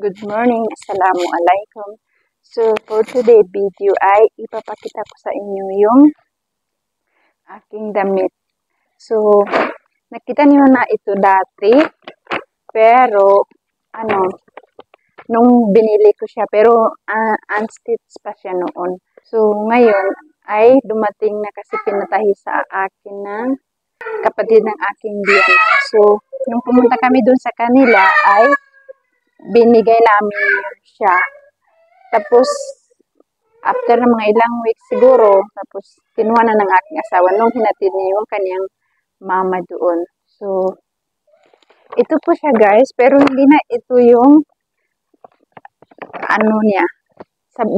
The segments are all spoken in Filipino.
Good morning, Assalamualaikum. So, for today video ay ipapakita ko sa inyo yung aking damit. So, nakita niyo na ito dati, pero, nung binili ko siya, pero unstitched pa siya noon. So, ngayon ay dumating na kasi pinatahi sa akin ng kapatid ng aking biyanan. So, nung pumunta kami dun sa kanila ay binigay namin siya. Tapos, after ng mga ilang weeks siguro, tapos kinuha na ng aking asawa nung hinatid niya yung kanyang mama doon. So, ito po siya guys, pero hindi na ito yung niya.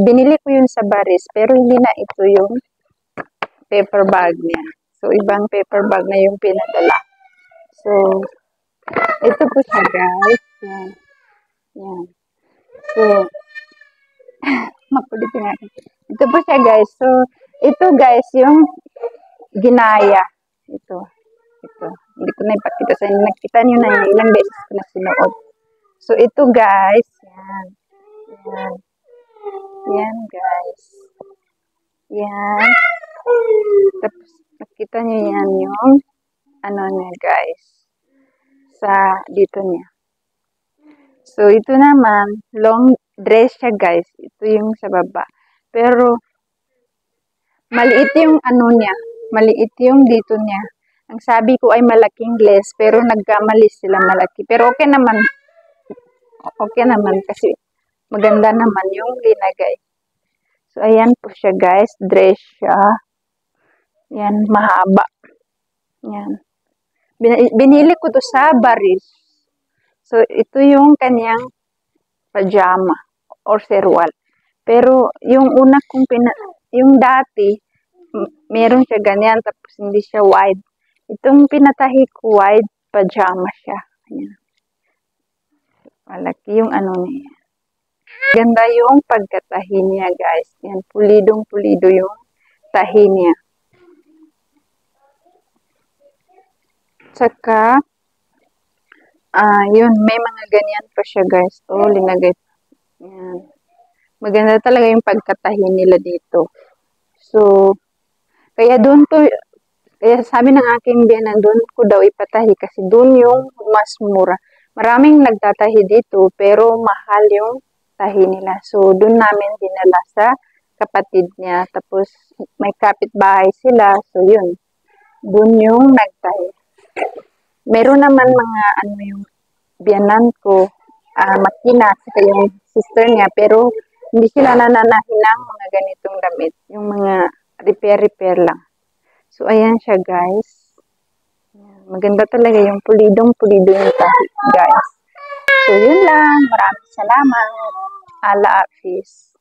Binili ko yun sa Baris, pero hindi na ito yung paper bag niya. So, ibang paper bag na yung pinadala. So, ito po siya guys. Yan. So, makulit nga. Ito po siya guys. So, ito guys yung ginaya. Ito. Hindi ko na ipakita sa inyo. Nakita nyo na yung ilang beses ko na sinuot. So, ito guys. Yan guys. Yan. Tapos, nakita nyo yan yung niya guys. Sa dito niya. So, ito naman, long dress siya guys. Ito yung sa baba. Pero, maliit yung niya. Maliit yung dito niya. Ang sabi ko ay malaking less, pero nagkamali sila malaki. Pero okay naman. Okay naman kasi maganda naman yung linagay. So, ayan po siya guys. Dress siya. Yan, mahaba. Yan. Binili ko to sa Baris. So, ito yung kanyang pajama or serwal. Pero, yung una kong yung dati, meron siya ganyan, tapos hindi siya wide. Itong pinatahi ko, wide pajama siya. Ayan. Malaki yung niya. Ganda yung pagkatahi niya, guys. Yan, pulidong-pulido yung tahi niya. Tsaka, yun, may mga ganyan pa siya guys. Linagay. Yan. Maganda talaga yung pagkatahi nila dito. So, kaya sabi ng aking biyanan, doon ko daw ipatahi kasi doon yung mas mura. Maraming nagtatahi dito, pero mahal yung tahi nila. So, doon namin dinala sa kapatid niya. Tapos, may kapitbahay sila. So, yun. Doon yung nagtahi. Meron naman mga yung biyanan ko, makina, saka yung sister niya, pero hindi sila nananahin ng mga ganitong damit. Yung mga repair lang. So, ayan siya guys. Maganda talaga yung pulidong-pulido yung tahi guys. So, yun lang. Maraming salamat. Ala Hafiz.